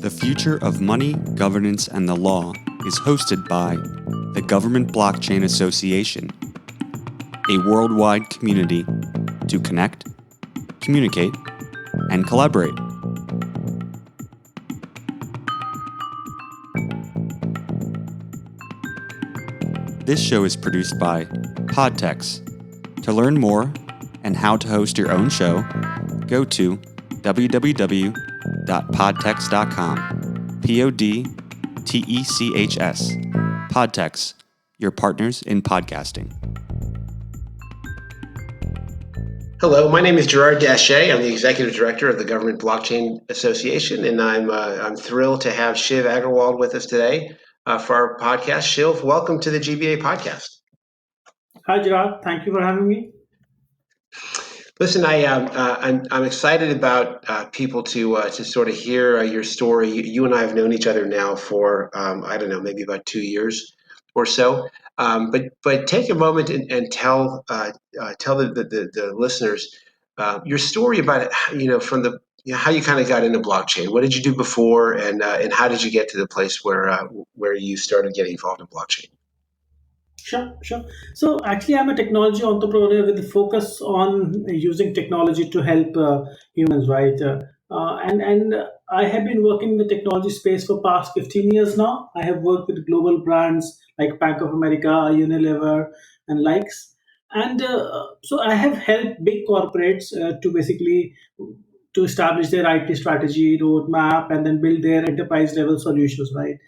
The Future of Money, Governance, and the Law is hosted by the Government Blockchain Association, a worldwide community to connect, communicate, and collaborate. This show is produced by Podtex. To learn more and how to host your own show, go to www.podtex.com. Podtechs. Podtex, your partners in podcasting. Hello, my name is Gerard Daché. I'm the Executive Director of the Government Blockchain Association, and I'm thrilled to have Shiv Aggarwal with us today for our podcast. Shiv, welcome to the GBA podcast. Hi, Gerard. Thank you for having me. Listen, I'm excited about people to sort of hear your story. You and I have known each other now for I don't know, maybe about 2 years or so. But take a moment and tell the listeners your story about from the how you kind of got into blockchain. What did you do before, and how did you get to the place where you started getting involved in blockchain? Sure. So actually, I'm a technology entrepreneur with a focus on using technology to help humans, right? And I have been working in the technology space for past 15 years now. I have worked with global brands like Bank of America, Unilever, and likes. And so I have helped big corporates to basically to establish their IT strategy, roadmap, and then build their enterprise level solutions, right?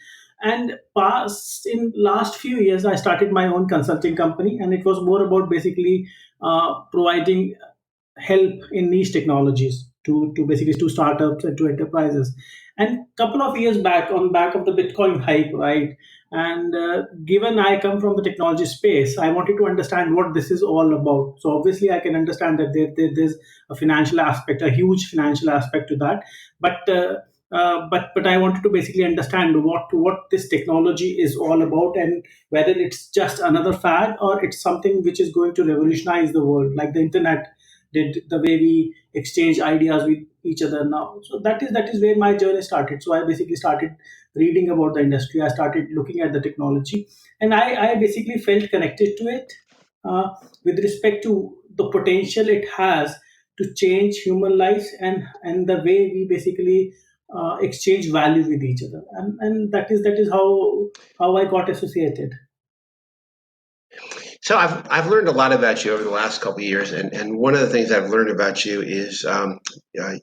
And past in last few years I started my own consulting company, and it was more about basically providing help in niche technologies to basically to startups and to enterprises. And couple of years back, on back of the Bitcoin hype, right, and given I come from the technology space, I wanted to understand what this is all about. So obviously I can understand that there's a financial aspect, a huge financial aspect to that, but but I wanted to basically understand what this technology is all about, and whether it's just another fad or it's something which is going to revolutionize the world, like the internet did, the way we exchange ideas with each other now. So that is where my journey started. So I basically started reading about the industry. I started looking at the technology, and I basically felt connected to it with respect to the potential it has to change human lives, and the way we basically exchange value with each other, and that is how I got associated. So I've learned a lot about you over the last couple of years, and one of the things I've learned about you is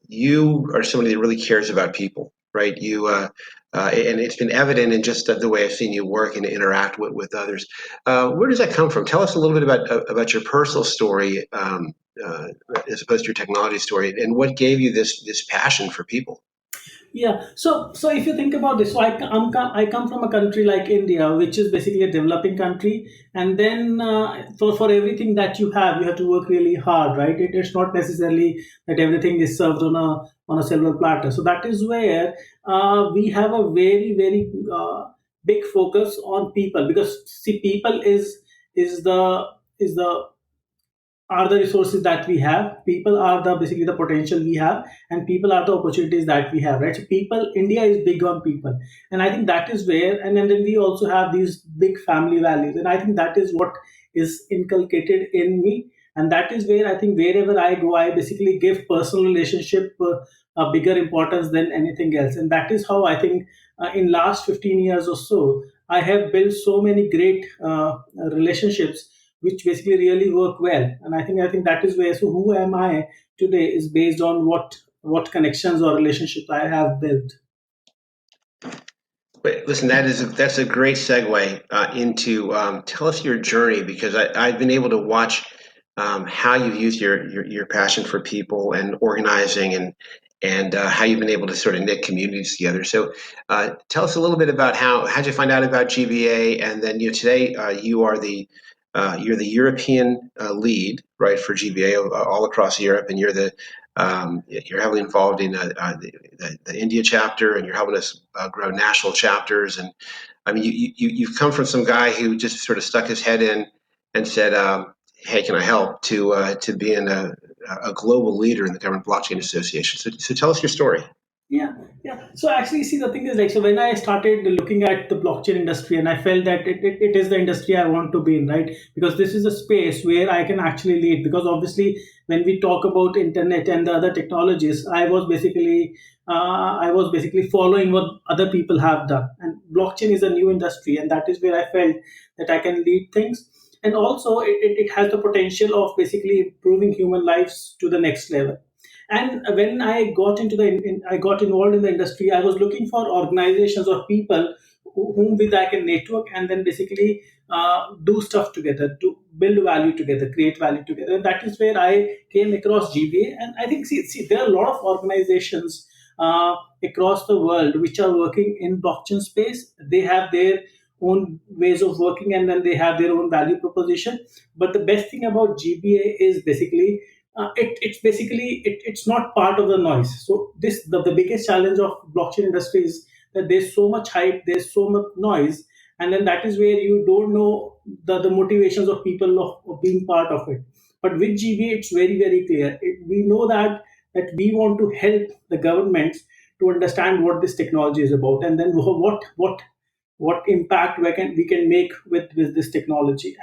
you are somebody that really cares about people, right? And it's been evident in just the way I've seen you work and interact with others. Where does that come from? Tell us a little bit about your personal story, as opposed to your technology story, and what gave you this passion for people. Yeah. So if you think about this, so I come from a country like India, which is basically a developing country, and then for everything that you have to work really hard, right? It's not necessarily that everything is served on a silver platter. So that is where we have a very big focus on people, because see, people is the are the resources that we have. People are the basically the potential we have, and people are the opportunities that we have, right? So people, India is big on people, and I think that is where, and then we also have these big family values, and I think that is what is inculcated in me, and that is where I think wherever I go, I basically give personal relationship a bigger importance than anything else, and that is how I think in last 15 years or so I have built so many great relationships which basically really work well. And I think that is where, so who am I today is based on what connections or relationships I have built. But listen, that's a great segue into tell us your journey, because I've been able to watch how you've used your passion for people and organizing, and how you've been able to sort of knit communities together. So tell us a little bit about how'd you find out about GBA, and then today you're the European lead, right, for GBA all across Europe, and you're heavily involved in the India chapter, and you're helping us grow national chapters. And I mean, you've come from some guy who just sort of stuck his head in and said, "Hey, can I help?" to being a global leader in the Government Blockchain Association. So tell us your story. Yeah, Yeah. So actually, see, the thing is like, so when I started looking at the blockchain industry, and I felt that it is the industry I want to be in, right? Because this is a space where I can actually lead. Because obviously, when we talk about internet and the other technologies, I was basically following what other people have done. And blockchain is a new industry, and that is where I felt that I can lead things. And also, it has the potential of basically improving human lives to the next level. And when I got into I got involved in the industry, I was looking for organizations or people whom with I can network and then basically do stuff together, to build value together, create value together. And that is where I came across GBA. And I think, see there are a lot of organizations across the world which are working in blockchain space. They have their own ways of working, and then they have their own value proposition. But the best thing about GBA is basically it's not part of the noise. So the biggest challenge of blockchain industry is that there's so much hype, there's so much noise, and then that is where you don't know the motivations of people of being part of it. But with GBA, it's very very clear. We know that we want to help the governments to understand what this technology is about, and then what impact we can make with this technology.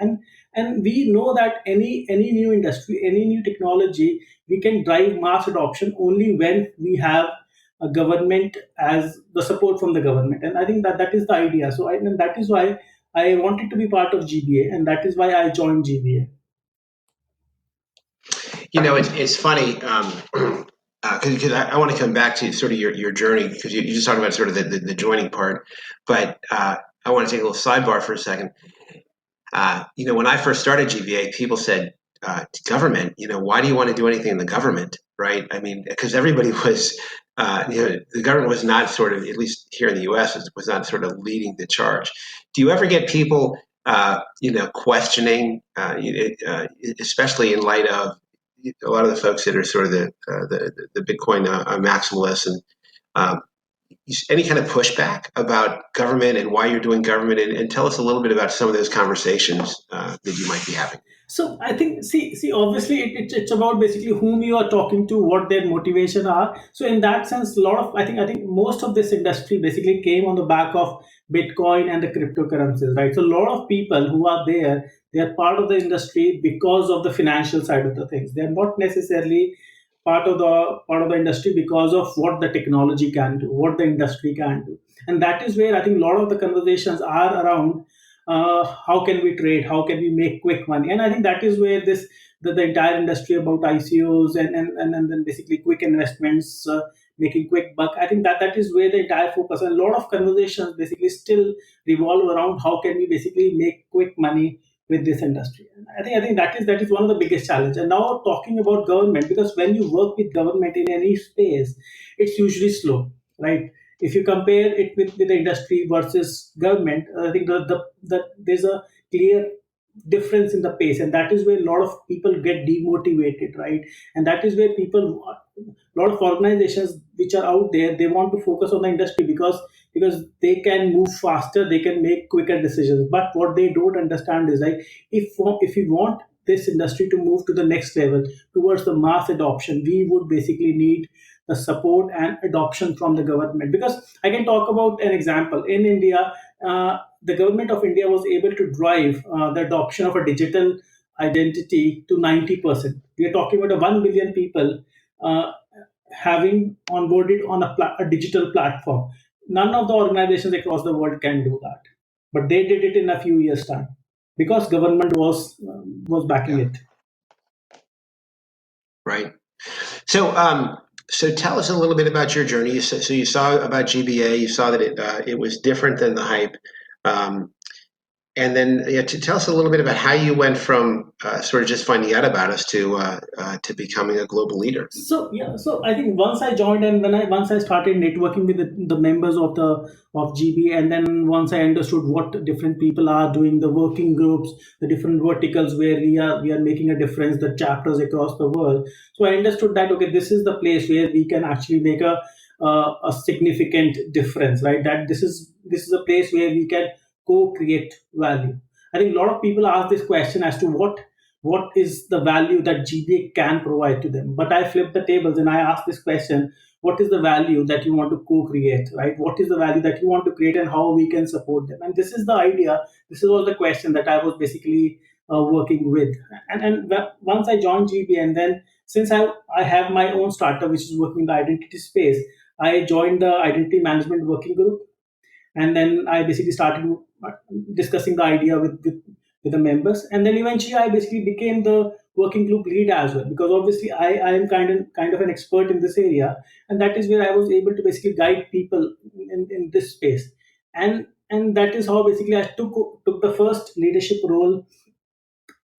And we know that any new industry, any new technology, we can drive mass adoption only when we have a government as the support from the government. And I think that is the idea. And that is why I wanted to be part of GBA, and that is why I joined GBA. It's funny because I want to come back to sort of your journey, because you just talked about sort of the joining part, but I want to take a little sidebar for a second. When I first started GBA, people said, government, why do you want to do anything in the government, right? I mean, because everybody was, the government was not sort of, at least here in the US, was not sort of leading the charge. Do you ever get people, questioning, especially in light of a lot of the folks that are sort of the Bitcoin maximalists, and um, any kind of pushback about government and why you're doing government, and tell us a little bit about some of those conversations that you might be having. So I think, obviously it's about basically whom you are talking to, what their motivation are. So in that sense, a lot of I think most of this industry basically came on the back of Bitcoin and the cryptocurrencies, right? So a lot of people who are there, they are part of the industry because of the financial side of the things. They are not necessarily part of the industry because of what the technology can do, what the industry can do. And that is where I think a lot of the conversations are around how can we trade, how can we make quick money. And I think that is where the entire industry about ICOs and then basically quick investments, making quick buck. I think that is where the entire focus, and a lot of conversations basically still revolve around how can we basically make quick money with this industry. And I think that is one of the biggest challenge. And now talking about government, because when you work with government in any space, it's usually slow, right? If you compare it with the industry versus government, I think there's a clear difference in the pace, and that is where a lot of people get demotivated, right? And that is where a lot of organizations which are out there, they want to focus on the industry because they can move faster, they can make quicker decisions. But what they don't understand is like, if we want this industry to move to the next level towards the mass adoption, we would basically need the support and adoption from the government. Because I can talk about an example in India. The government of India was able to drive the adoption of a digital identity to 90%. We are talking about a 1 billion people uh, having onboarded on a digital platform. None of the organizations across the world can do that, but they did it in a few years' time because government was backing Yeah, it. right. So tell us a little bit about your journey. So you saw about GBA, you saw that it was different than the hype. Um, And then, yeah, to tell us a little bit about how you went from sort of just finding out about us to becoming a global leader. So I think once I joined, and once I started networking with the members of GB, and then once I understood what different people are doing, the working groups, the different verticals where we are making a difference, the chapters across the world. So I understood that, okay, this is the place where we can actually make a significant difference, right? That this is a place where we can co-create value. I think a lot of people ask this question as to what is the value that GBA can provide to them. But I flipped the tables and I asked this question: what is the value that you want to co-create, right? What is the value that you want to create, and how we can support them? And this is the idea. This is all the question that I was basically working with. And once I joined GBA, and then since I have my own startup which is working in the identity space, I joined the identity management working group, and then I basically started discussing the idea with the members, and then eventually I basically became the working group lead as well, because obviously I am kind of an expert in this area, and that is where I was able to basically guide people in this space, and that is how basically I took the first leadership role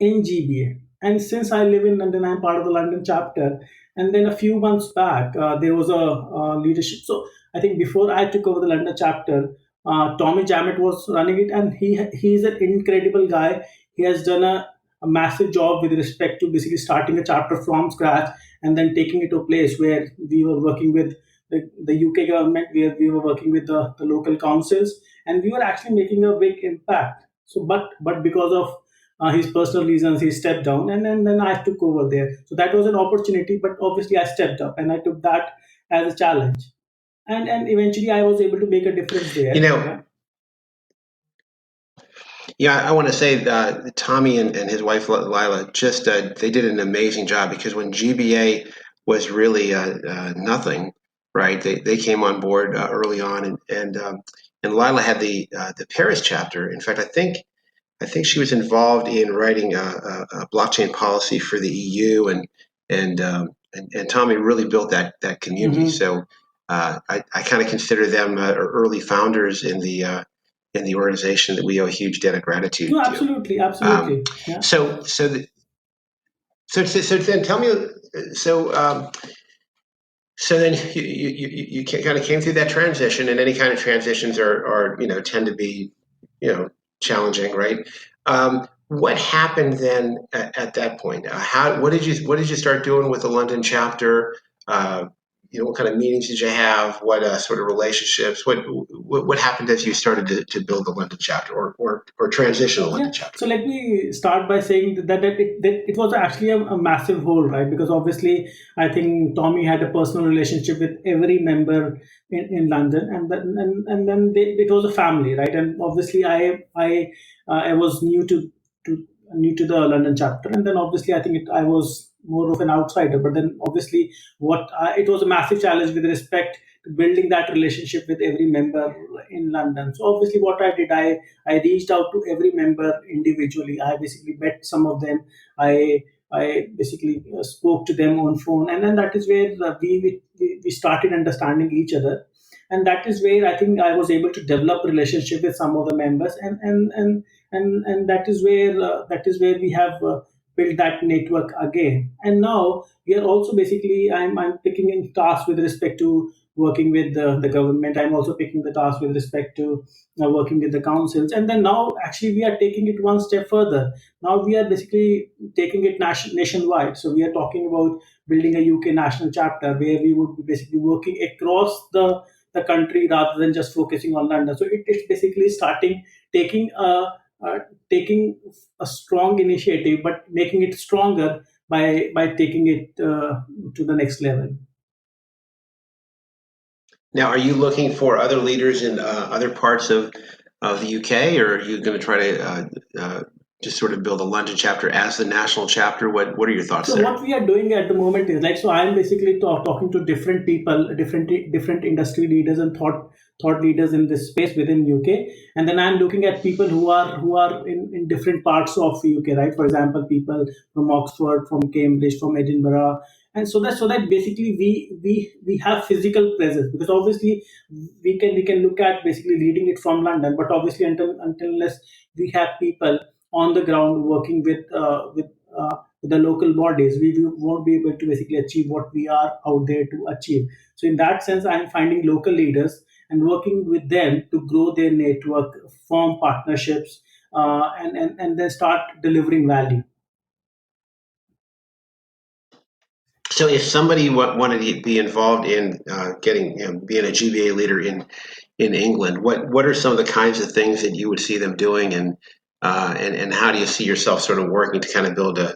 in GBA. And since I live in London, I'm part of the London chapter. And then a few months back, there was a leadership. So I think before I took over the London chapter, Tommy Jammett was running it, and he's an incredible guy. He has done a massive job with respect to basically starting a chapter from scratch and then taking it to a place where we were working with the UK government, where we were working with the local councils, and we were actually making a big impact. So, but because of his personal reasons, he stepped down, and then I took over there. So that was an opportunity, but obviously I stepped up and I took that as a challenge, and eventually I was able to make a difference there. You Yeah. know, yeah, I want to say that Tommy and his wife Lila just they did an amazing job, because when GBA was really nothing, right? They came on board early on, and Lila had the Paris chapter. In fact, I think she was involved in writing a blockchain policy for the EU, and Tommy really built that community. Hmm. So I kind of consider them early founders in the organization that we owe a huge debt of gratitude No, to. absolutely, Um, absolutely. Yeah. so so the, so then tell me, so so then you kind of came through that transition, and any kind of transitions are tend to be challenging, right? What happened then at that point? How what did you start doing with the London chapter? Uh, what kind of meetings did you have? What sort of relationships? What happened as you started to build the London chapter, or transition the Yeah, London chapter? so let me start by saying that it was actually a massive hole, right? Because obviously, I think Tommy had a personal relationship with every member in London, and then it was a family, right? And obviously, I was to new to the London chapter, and then obviously, I think I was more of an outsider. But then obviously, it was a massive challenge with respect to building that relationship with every member in London. So obviously, what I did, I reached out to every member individually. I basically met some of them. I basically spoke to them on phone, and then that is where we started understanding each other, and that is where I think I was able to develop relationship with some of the members, and that is where we have built that network again. And now we are also basically I'm picking in tasks with respect to working with the government. I'm also picking the task with respect to working with the councils, and then now actually we are taking it one step further. Now we are basically taking it nationwide. So we are talking about building a UK national chapter where we would be basically working across the country rather than just focusing on London. So it's basically starting taking uh, taking a strong initiative, but making it stronger by taking it to the next level. Now, are you looking for other leaders in other parts of the UK, or are you going to try to just sort of build a London chapter as the national chapter? What are your thoughts So there? what we are doing at the moment is like, so I'm basically talking to different people, different industry leaders and thought leaders in this space within UK, and then I'm looking at people who are in different parts of UK, right? For example, people from Oxford, from Cambridge, from Edinburgh, and so that basically we have physical presence, because obviously we can look at basically leading it from London, but obviously until unless we have people on the ground working with the local bodies, we won't be able to basically achieve what we are out there to achieve. So in that sense, I'm finding local leaders and working with them to grow their network, form partnerships, and then start delivering value. So, if somebody wanted to be involved in getting being a GBA leader in England, what are some of the kinds of things that you would see them doing, and and how do you see yourself sort of working to kind of build a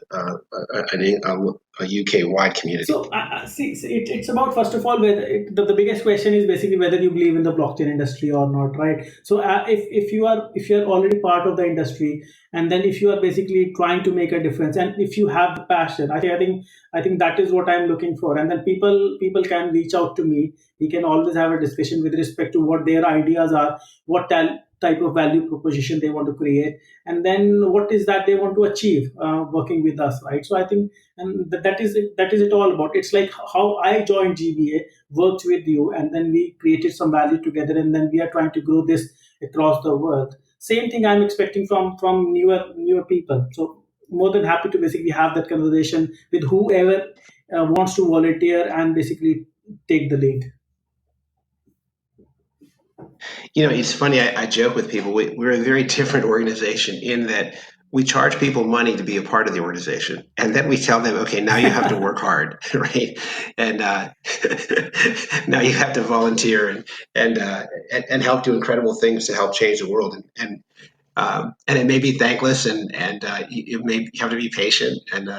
UK-wide community? So, it's about, first of all, whether the biggest question is basically whether you believe in the blockchain industry or not, right? So, if you are already part of the industry, and then if you are basically trying to make a difference, and if you have the passion, I think that is what I'm looking for. And then people can reach out to me. We can always have a discussion with respect to what their ideas are, what type of value proposition they want to create, and then what is that they want to achieve working with us, right? So I think, and that is it all about. It's like how I joined GBA, worked with you, and then we created some value together, and then we are trying to grow this across the world. Same thing I'm expecting from newer people. So more than happy to basically have that conversation with whoever wants to volunteer and basically take the lead. It's funny. I joke with people. We're a very different organization in that we charge people money to be a part of the organization, and then we tell them, okay, now you have to work hard, right? And now you have to volunteer and help do incredible things to help change the world. And it may be thankless, and you may have to be patient. And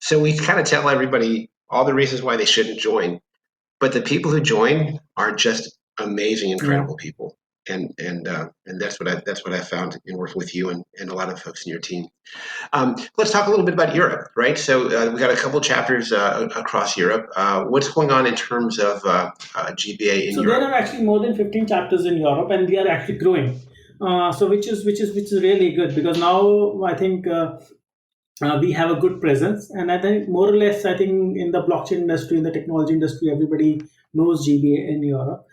so we kind of tell everybody all the reasons why they shouldn't join. But the people who join are just amazing, Yeah. incredible people, and that's what I found in working with you and a lot of folks in your team. Let's talk a little bit about Europe, right? So we got a couple chapters across Europe. What's going on in terms of GBA in So there Europe? are actually more than 15 chapters in Europe, and we are actually growing. So which is really good, because now I think we have a good presence, and I think more or less, I think in the blockchain industry, in the technology industry, everybody knows GBA in Europe.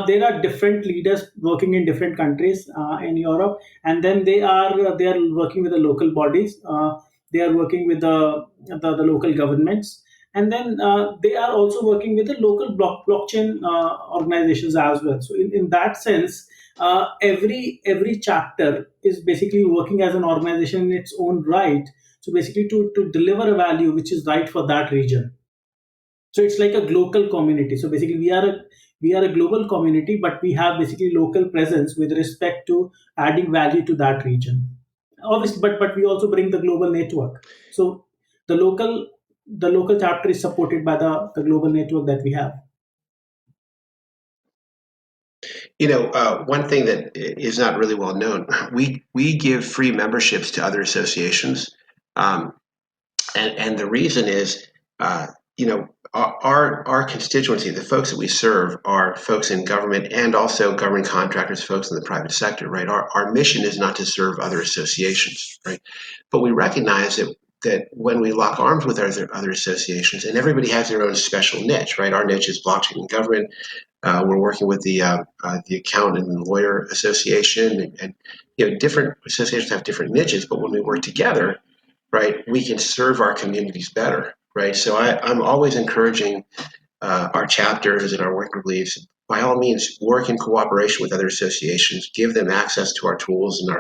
There are different leaders working in different countries in Europe, and then they are working with the local bodies. They are working with the local governments, and then they are also working with the local blockchain organizations as well. So in that sense, every chapter is basically working as an organization in its own right, so basically to deliver a value which is right for that region. So it's like a global community. So basically we are a global community, but we have basically local presence with respect to adding value to that region. Obviously, but we also bring the global network. So the local chapter is supported by the global network that we have. One thing that is not really well known, we give free memberships to other associations, um, and the reason is, our constituency, the folks that we serve, are folks in government and also government contractors, folks in the private sector, right? Our mission is not to serve other associations, right? But we recognize that when we lock arms with other associations, and everybody has their own special niche, right? Our niche is blockchain and government. We're working with the accountant and lawyer association, and different associations have different niches. But when we work together, right, we can serve our communities better, right? So I'm always encouraging our chapters and our work group leads, by all means, work in cooperation with other associations, give them access to our tools and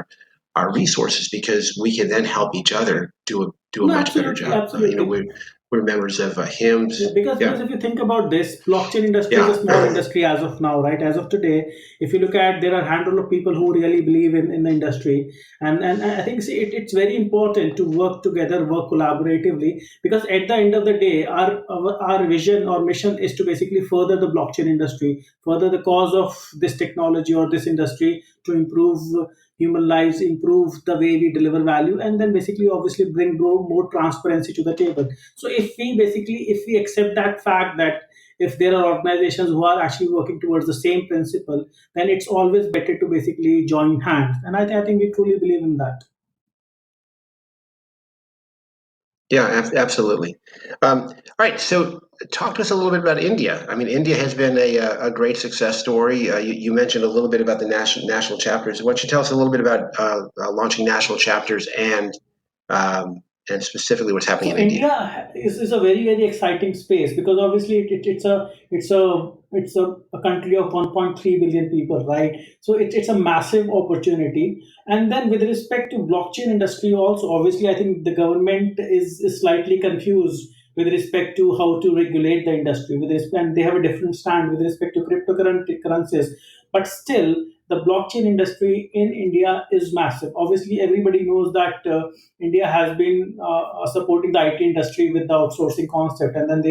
our resources, because we can then help each other do a No, much better absolutely, job. absolutely. We're members of Yeah, HIMSS. because Yeah, if you think about this, blockchain industry is yeah. a small industry as of now, right? As of today, if you look at, there are a handful of people who really believe in the industry, and I think, see, it's very important to work together, work collaboratively, because at the end of the day, our vision or mission is to basically further the blockchain industry, further the cause of this technology or this industry, to improve human lives, improve the way we deliver value, and then basically, obviously, bring more transparency to the table. So if we accept that fact, that if there are organizations who are actually working towards the same principle, then it's always better to basically join hands. And I think we truly believe in that. Yeah, absolutely. All right, so talk to us a little bit about India. I mean, India has been a great success story. You mentioned a little bit about the national chapters. Why don't you tell us a little bit about launching national chapters um, and specifically what's happening So in India? India is a very very exciting space, because obviously it's a country of 1.3 billion people, right? So it's a massive opportunity. And then with respect to blockchain industry also, obviously I think the government is slightly confused with respect to how to regulate the industry, and they have a different stand with respect to cryptocurrencies. But still, the blockchain industry in India is massive. Obviously, everybody knows that India has been supporting the IT industry with the outsourcing concept, and then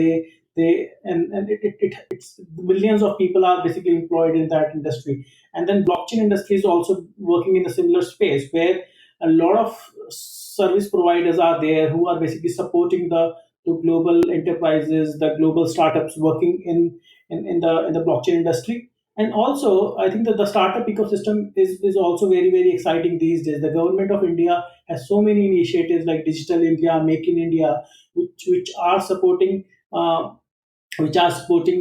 it's millions of people are basically employed in that industry. And then blockchain industry is also working in a similar space where a lot of service providers are there who are basically supporting the global enterprises, the global startups working in the blockchain industry. And also, I think that the startup ecosystem is also very, very exciting these days. The government of India has so many initiatives like Digital India, Make in India, which are supporting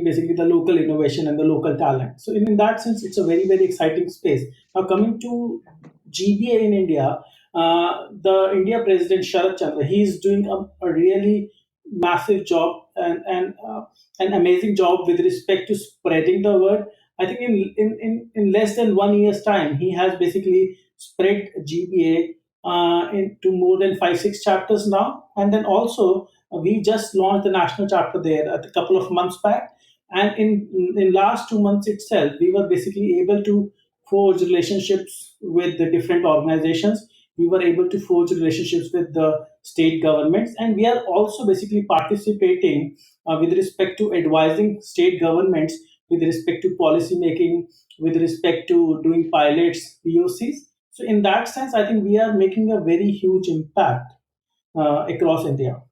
basically the local innovation and the local talent. So in that sense, it's a very, very exciting space. Now coming to GBA in India, the India President Sharad Chandra, he's doing a really massive job and an amazing job with respect to spreading the word. I think in less than 1 year's time, he has basically spread GBA into more than 5 6 chapters now, and then also we just launched the national chapter there a couple of months back, and in last 2 months itself, we were basically able to forge relationships with the different organizations. We were able to forge relationships with the state governments, and we are also basically participating with respect to advising state governments with respect to policy making, with respect to doing pilots, POCs. So in that sense, I think we are making a very huge impact across India.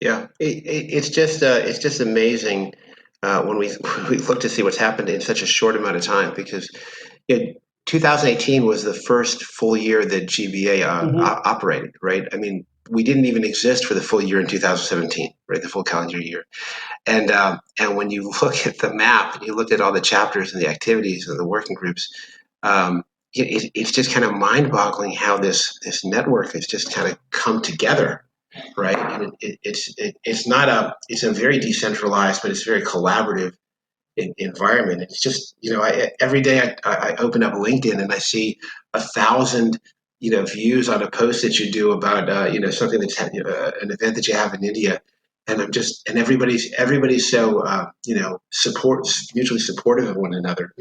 Yeah, it's just amazing when we we look to see what's happened in such a short amount of time because you know, 2018 was the first full year that GBA Mhm. operated, right? I mean, we didn't even exist for the full year in 2017, right? The full calendar year. And when you look at the map and you look at all the chapters and the activities and the working groups, um, it's just kind of mind-boggling how this network has just kind of come together, right? And it's not it's a very decentralized, but it's very collaborative environment. It's just every day I open up LinkedIn and I see 1,000 views on a post that you do about something that's an event that you have in India, and everybody's so mutually supportive of one another.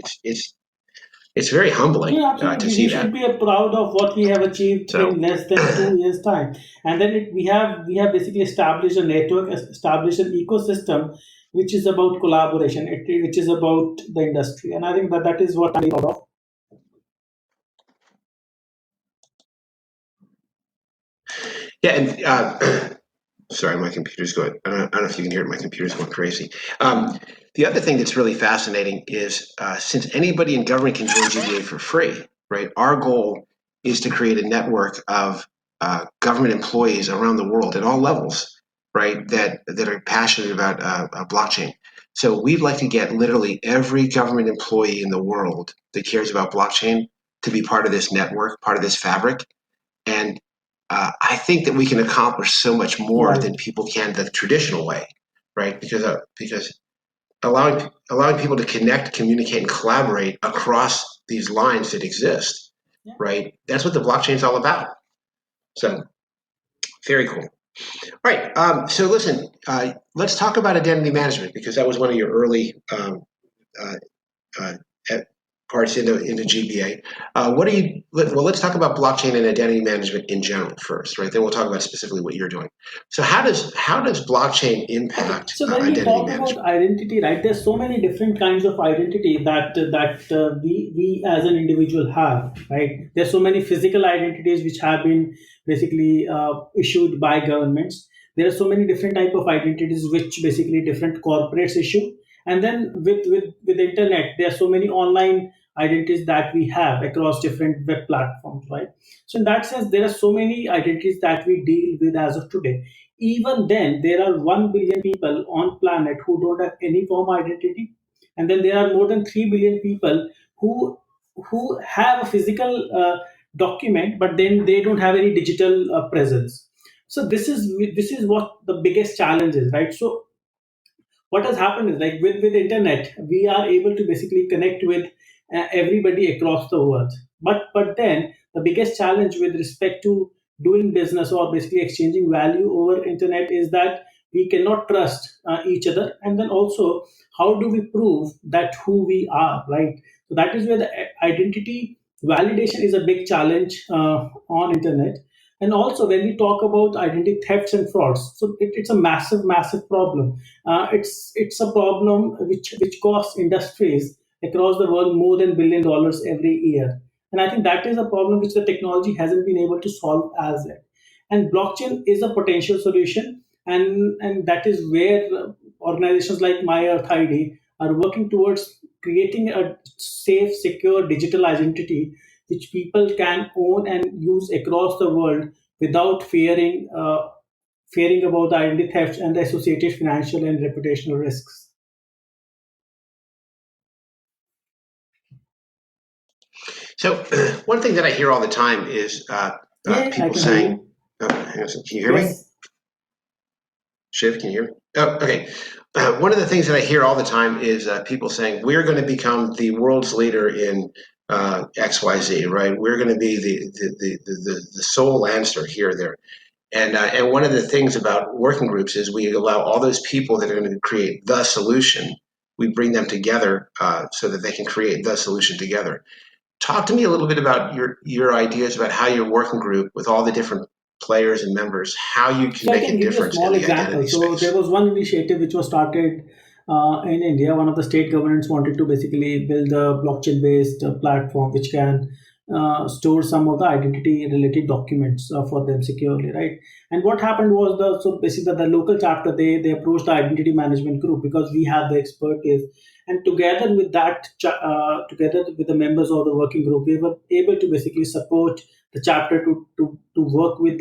It's very humbling Yeah, to absolutely. see We should that. be proud of what we have achieved So in less than 2 years' time, and then we have basically established a network, established an ecosystem, which is about collaboration, which is about the industry, and I think that is what I'm proud of. yeah, and sorry, my computer's going. I don't know if you can hear it. My computer's going crazy. The other thing that's really fascinating is since anybody in government can join GBA for free, right? Our goal is to create a network of government employees around the world at all levels, right? That are passionate about blockchain. So we'd like to get literally every government employee in the world that cares about blockchain to be part of this network, part of this fabric, and I think that we can accomplish so much more than Right. people can the traditional way, right? Because allowing people to connect, communicate, and collaborate across these lines that exist, Yeah. right? That's what the blockchain is all about. So very cool. All right. So listen, let's talk about identity management because that was one of your early uh, uh, parts into GBA. What do you? Let's talk about blockchain and identity management in general first, right? Then we'll talk about specifically what you're doing. So how does blockchain Okay, impact so when we identity talk about management? identity, right, there's so many different kinds of identity that we as an individual have, right? There's so many physical identities which have been basically issued by governments. There are so many different type of identities which basically different corporates issue, and then with internet, there are so many online identities that we have across different web platforms, right? So in that sense, there are so many identities that we deal with as of today. Even then, there are 1 billion people on planet who don't have any form of identity, and then there are more than 3 billion people who have a physical document, but then they don't have any digital presence. So this is what the biggest challenge is, right? So what has happened is, like, with internet, we are able to basically connect with everybody across the world. But then the biggest challenge with respect to doing business or basically exchanging value over internet is that we cannot trust each other, and then also how do we prove that who we are, right? So that is where the identity validation is a big challenge on internet. And also when we talk about identity thefts and frauds, so it's a massive problem. It's a problem which costs industries across the world more than $1 billion every year. And I think that is a problem which the technology hasn't been able to solve as yet. And blockchain is a potential solution, and that is where organizations like MyEarth.Id are working towards creating a safe, secure digital identity which people can own and use across the world without fearing about the identity theft and the associated financial and reputational risks. So one thing that I hear all the time is Yeah, I people can hear saying, you. oh, hang on a second. Can you hear me? Yes. Shiv, can you hear me? Oh, okay. One of the things that I hear all the time is people saying, we're going to become the world's leader in XYZ, right? We're going to be the sole answer here or there. And one of the things about working groups is we allow all those people that are going to create the solution, we bring them together so that they can create the solution together. Talk to me a little bit about your ideas about how your working group with all the different players and members, how you can So I make can a give you a difference in small the example. identity So there space. was one initiative which was started in India. One of the state governments wanted to basically build a blockchain-based platform which can store some of the identity-related documents for them securely, right? And what happened was so basically the local chapter they approached the identity management group because we have the expertise, and together with together with the members of the working group, we were able to basically support the chapter to work with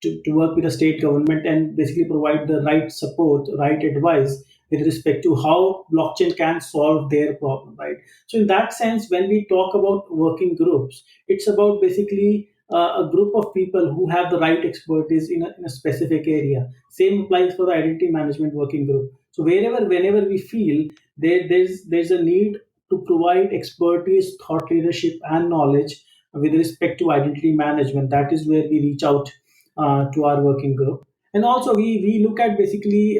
to work with the state government and basically provide the right support, right advice with respect to how blockchain can solve their problem, right? So in that sense, when we talk about working groups, it's about basically a group of people who have the right expertise in a specific area. Same applies for the identity management working group. So whenever we feel there's a need to provide expertise, thought leadership, and knowledge with respect to identity management, that is where we reach out to our working group. And also we look at basically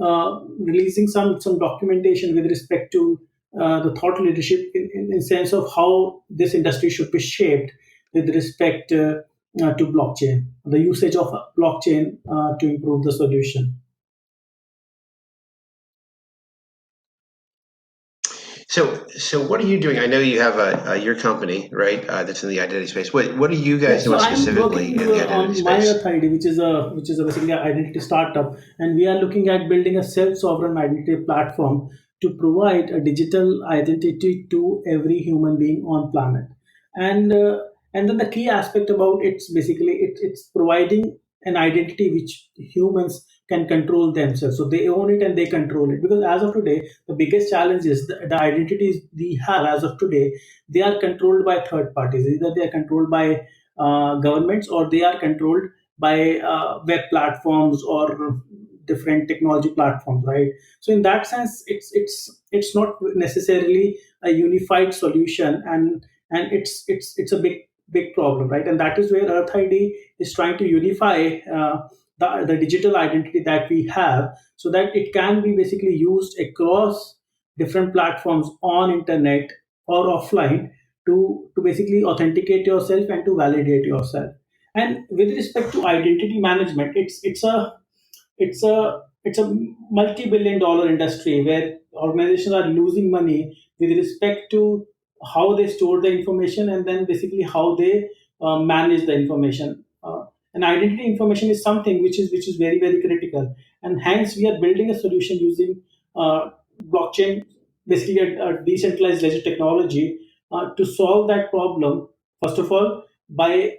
releasing some documentation with respect to the thought leadership in sense of how this industry should be shaped with respect to blockchain, the usage of blockchain to improve the solution. So what are you doing? I know you have your company, right? That's in the identity space. What are you Yeah, guys so doing I'm specifically working in the identity on space? MyEarth.Id, which is a basically an identity startup, and we are looking at building a self-sovereign identity platform to provide a digital identity to every human being on planet. And and then the key aspect about it's basically it's providing an identity which humans can control themselves. So they own it and they control it. Because as of today, the biggest challenge is the identities we have as of today, they are controlled by third parties. Either they are controlled by governments or they are controlled by web platforms or different technology platforms, right? So in that sense, it's not necessarily a unified solution, and it's a big problem, right? And that is where Earth ID is trying to unify the digital identity that we have so that it can be basically used across different platforms on internet or offline to basically authenticate yourself and to validate yourself. And with respect to identity management, it's a multi-billion-dollar industry where organizations are losing money with respect to how they store the information and then basically how they manage the information. And identity information is something which is very critical, and hence we are building a solution using blockchain, basically a decentralized ledger technology, to solve that problem. First of all, by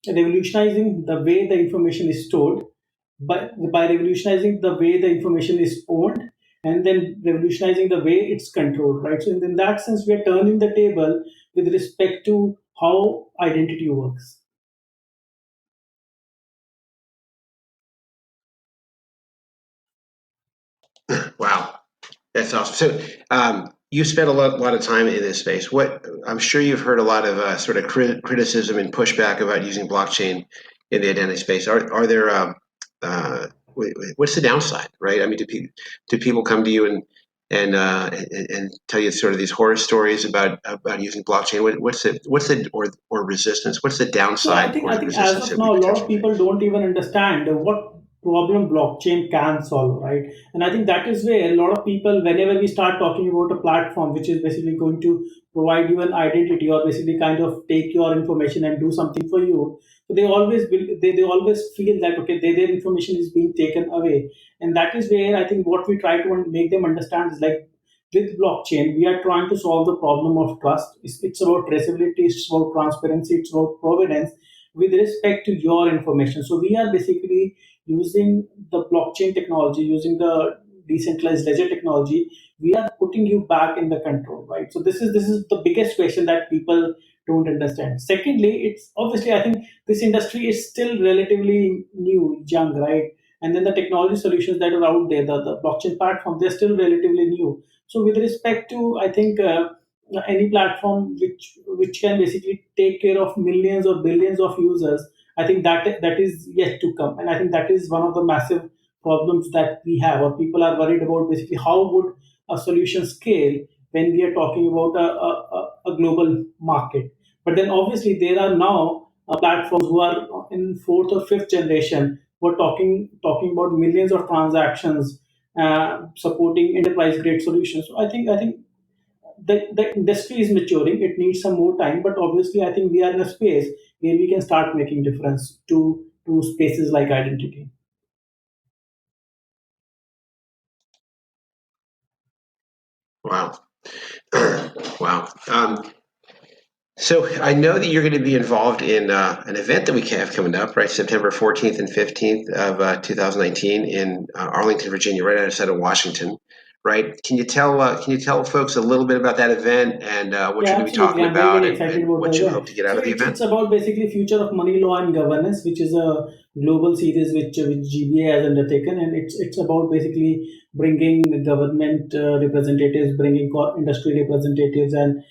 revolutionizing the way the information is stored, by revolutionizing the way the information is owned, and then revolutionizing the way it's controlled, right? So in that sense, we are turning the table with respect to how identity works. Wow, that's awesome. So you spent a lot of time in this space. What I'm sure you've heard a lot of sort of criticism and pushback about using blockchain in the identity space. Are there what's the downside, right? I mean, do people come to you and tell you sort of these horror stories about using blockchain? What's the or resistance? What's the So I downside think or I the think as resistance of that we now, a lot of potentially people face? don't even understand what problem blockchain can solve, right? And I think that is where a lot of people, whenever we start talking about a platform which is basically going to provide you an identity or basically kind of take your information and do something for you, so they always feel that okay, their information is being taken away, and that is where I think what we try to make them understand is like with blockchain, we are trying to solve the problem of trust. It's about traceability, it's about transparency, it's about provenance with respect to your information. So we are basically using the blockchain technology, using the decentralized ledger technology. We are putting you back in the control, right? So this is the biggest question that people don't understand. Secondly, it's obviously I think this industry is still relatively new, young, right? And then the technology solutions that are out there, the blockchain platform, they're still relatively new. So with respect to, I think any platform which can basically take care of millions or billions of users, I think that is yet to come, and I think that is one of the massive problems that we have, or people are worried about. Basically, how would a solution scale when we are talking about a global market? But then obviously there are now platforms who are in fourth or fifth generation. We're talking about millions of transactions supporting enterprise grade solutions. So I think the industry is maturing. It needs some more time, but obviously I think we are in a space where we can start making difference to spaces like identity. Wow. Wow. So I know that you're going to be involved in an event that we have coming up, right? September 14th and 15th of 2019 in Arlington, Virginia, right outside of Washington, right? Can you tell folks a little bit about that event and what Yeah, you're going to be absolutely. talking I'm very, about very and excited about the what you hope event. to get out So of the it's event? about basically future of money law and governance, which is a global series which GBA has undertaken, and it's about basically bringing government representatives, bringing industry representatives, and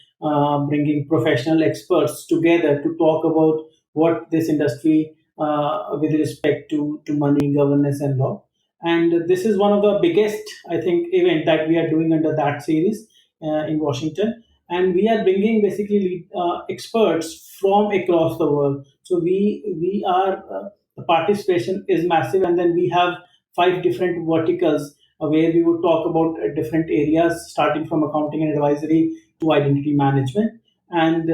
bringing professional experts together to talk about what this industry with respect to money governance and law. And this is one of the biggest, I think, event that we are doing under that series in Washington, and we are bringing basically experts from across the world. So we are the participation is massive, and then we have five different verticals where we would talk about different areas, starting from accounting and advisory to identity management. And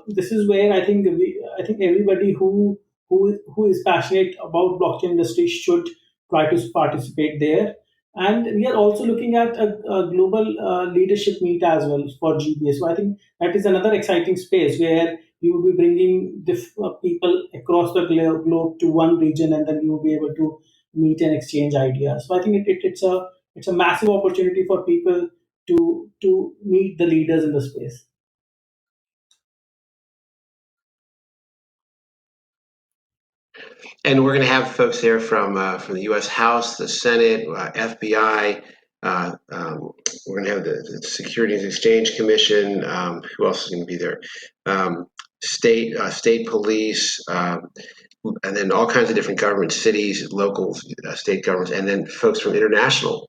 this is where I think everybody who is passionate about blockchain industry should try to participate there. And we are also looking at a global leadership meet as well for GBA. So I think that is another exciting space where you will be bringing people across the globe to one region, and then you will be able to meet and exchange ideas. So I think it's a massive opportunity for people to meet the leaders in the space. And we're going to have folks there from the U.S. House, the Senate, FBI. We're going to have the Securities Exchange Commission. Who else is going to be there? State police, and then all kinds of different governments, cities, local, state governments, and then folks from international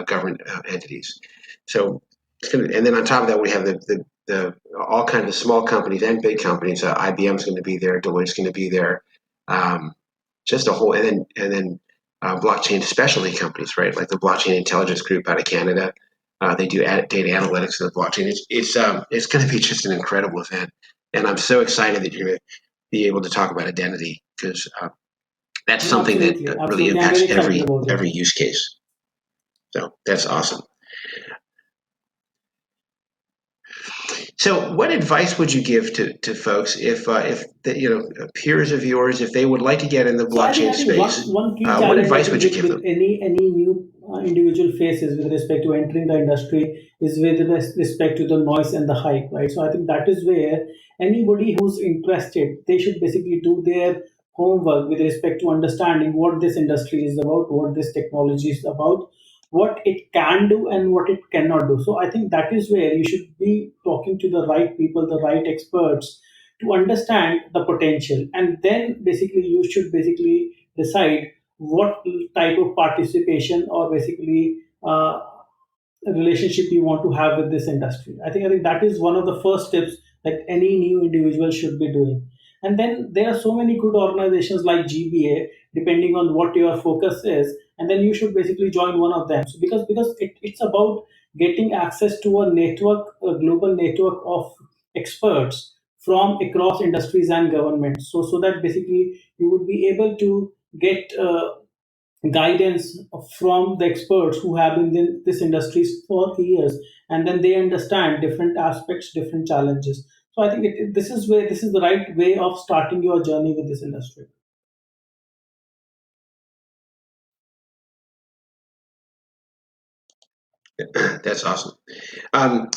government entities. So it's going to, and then on top of that, we have the all kinds of small companies and big companies. IBM's going to be there, Deloitte's going to be there, um, just a whole, and then blockchain specialty companies, right? Like the Blockchain Intelligence Group out of Canada. They do data analytics in the blockchain. It's going to be just an incredible event, and I'm so excited that you're going to be able to talk about identity because that's Yeah, something that absolutely, really absolutely. I'm impacts very excited about it. every use case. So that's awesome. So, what advice would you give to folks if peers of yours, if they would like to get in the So blockchain I think space? one key What challenge I advice think would you give them? with any new individual faces with respect to entering the industry is with respect to the noise and the hype, right? So I think that is where anybody who's interested, they should basically do their homework with respect to understanding what this industry is about, what this technology is about, what it can do and what it cannot do. So I think that is where you should be talking to the right people, the right experts to understand the potential, and then basically you should basically decide what type of participation or basically relationship you want to have with this industry. I think that is one of the first steps that any new individual should be doing. And then there are so many good organizations like GBA, depending on what your focus is, and then you should basically join one of them. So it's about getting access to a network, a global network of experts from across industries and governments. So that basically you would be able to get guidance from the experts who have been in this industry for years, and then they understand different aspects, different challenges. So I think this is the right way of starting your journey with this industry. That's awesome. Um,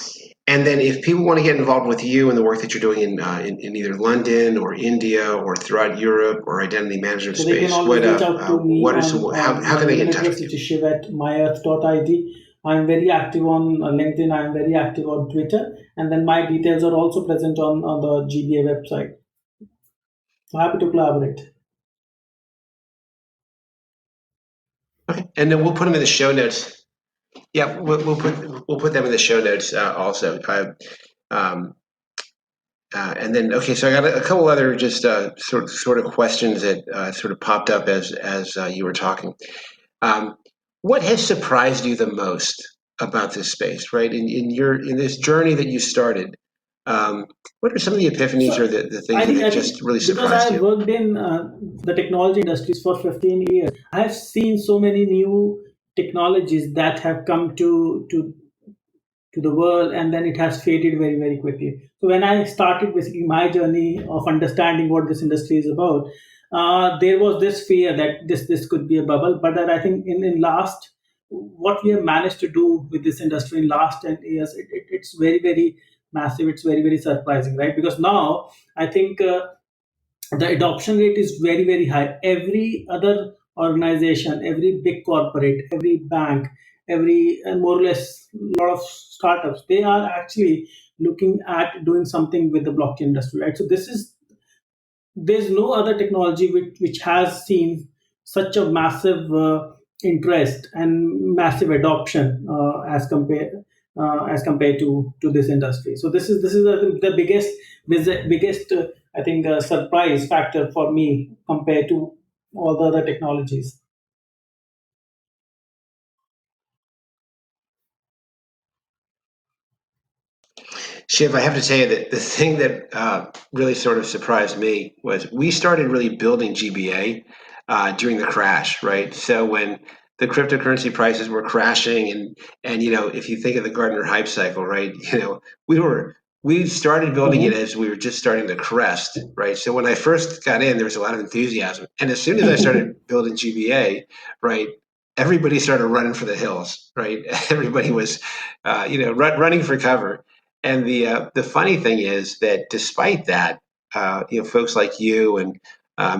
and then, if people want to get involved with you and the work that you're doing in either London or India or throughout Europe or identity management So they can space, always reach out to me what is on how my can they get email in touch address, with you? which is shiv at MyEarth.Id. I'm very active on LinkedIn. I'm very active on Twitter. And then my details are also present on the GBA website. So happy to collaborate. Okay, and then we'll put them in the show notes. Yeah, we'll put them in the show notes also. Um, and then, okay, so I got a couple other just sort of questions that sort of popped up as you were talking. Um, what has surprised you the most about this space, right? In this journey that you started, what are some of the epiphanies or So the things I that think have I think just really because I surprised have you? worked in the technology industries for 15 years, I have seen so many new technologies that have come to the world, and then it has faded very very quickly. So when I started basically my journey of understanding what this industry is about, there was this fear that this could be a bubble, but that I think in last what we have managed to do with this industry in last 10 years, it's very very massive. It's very very surprising, right? Because now I think the adoption rate is very very high. Every other organization, every big corporate, every bank, every and more or less lot of startups, they are actually looking at doing something with the blockchain industry, right? So this is there's no other technology which has seen such a massive interest and massive adoption as compared to this industry. So this is the biggest I think surprise factor for me compared to all the other technologies. Shiv, I have to tell you that the thing that really sort of surprised me was we started really building GBA during the crash, right? So when the cryptocurrency prices were crashing, and if you think of the Gartner hype cycle, right? We started building it Mhm. as we were just starting to crest, right? So when I first got in, there was a lot of enthusiasm, and as soon as I started building GBA, right? Everybody started running for the hills, right? Everybody was, running for cover, and the funny thing is that despite that, folks like you and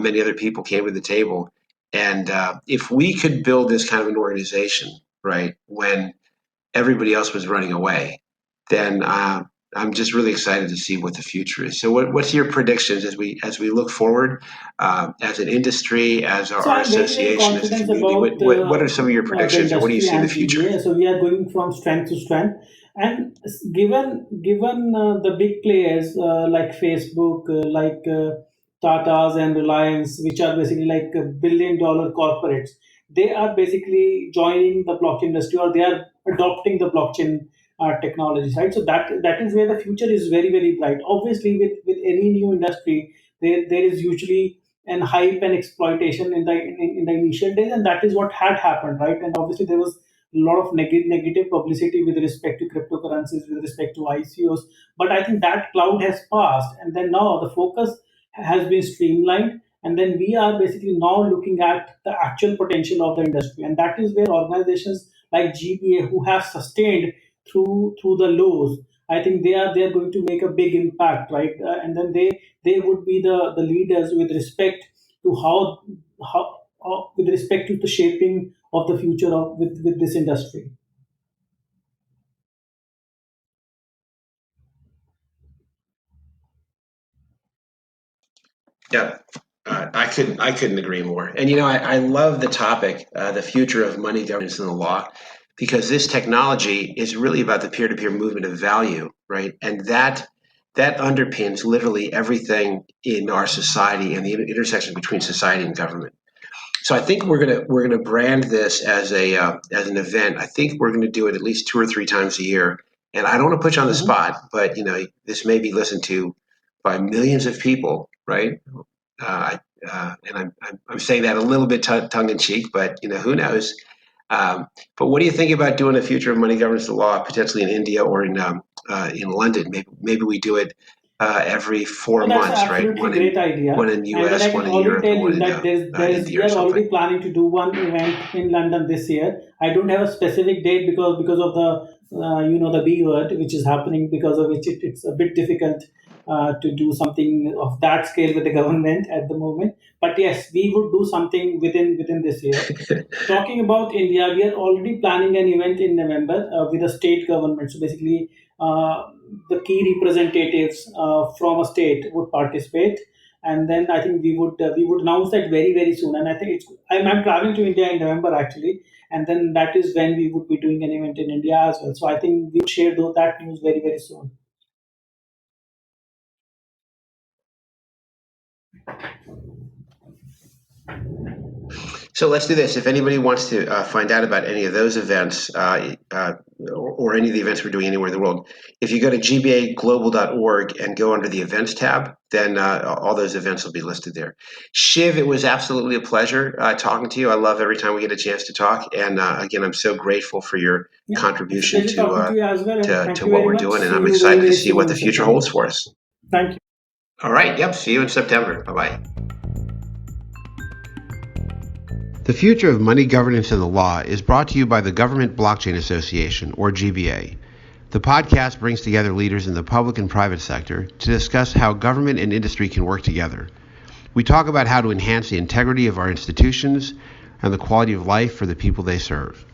many other people came to the table. And if we could build this kind of an organization, right, when everybody else was running away, then I'm just really excited to see what the future is. So, what's your predictions as we look forward as an industry, as So our I'm very, very association, as a confident community? What about what are some of your the predictions, or what do you industry see in the and future? GBA. So we are going from strength to strength. And given the big players like Facebook, Tata's and Reliance, which are basically like $1 billion corporates, they are basically joining the blockchain industry, or they are adopting the blockchain technologies, right? So that is where the future is very very bright. Obviously, with any new industry, there is usually and hype and exploitation in the initial days, and that is what had happened, right? And obviously there was a lot of negative publicity with respect to cryptocurrencies, with respect to ICOs. But I think that cloud has passed, and then now the focus has been streamlined, and then we are basically now looking at the actual potential of the industry, and that is where organizations like GBA, who have sustained through the lows, I think they are going to make a big impact, right? And then they would be the leaders with respect to how with respect to the shaping of the future of with this industry. Yeah. I couldn't agree more. And I love the topic, the future of money governance and the law, because this technology is really about the peer-to-peer movement of value, right? And that underpins literally everything in our society and the intersection between society and government. So I think we're gonna brand this as a as an event. I think we're gonna do it at least 2 or 3 times a year. And I don't want to put you on the Mhm. spot, but this may be listened to by millions of people, right? And I'm saying that a little bit tongue in cheek, but who knows? But what do you think about doing a future of money governance and law potentially in India or in London? Maybe we do it every four So that's an months, right? absolutely great idea. One in And then I US, can one in already Europe, tell and one you in that we India or are something. already planning to do one event in London this year. I don't have a specific date because of the the B word which is happening, because of which it's a bit difficult to do something of that scale with the government at the moment. But yes, we would do something within this year. Talking about India, we are already planning an event in November with the state government. So basically, the key representatives from a state would participate, and then I think we would announce that very soon. And I think I'm traveling to India in November actually, and then that is when we would be doing an event in India as well. So I think we would share that news very soon. So let's do this. If anybody wants to find out about any of those events or any of the events we're doing anywhere in the world, if you go to gbaglobal.org and go under the events tab, then all those events will be listed there. Shiv, it was absolutely a pleasure talking to you. I love every time we get a chance to talk. And again, I'm so grateful for your Yeah, it's a contribution pleasure talking to you as well, and thank to you what very we're much. doing. And See I'm you very excited to very see soon what in the future September. holds for us. Thank you. All right. Yep. See you in September. Bye-bye. The Future of Money Governance and the Law is brought to you by the Government Blockchain Association, or GBA. The podcast brings together leaders in the public and private sector to discuss how government and industry can work together. We talk about how to enhance the integrity of our institutions and the quality of life for the people they serve.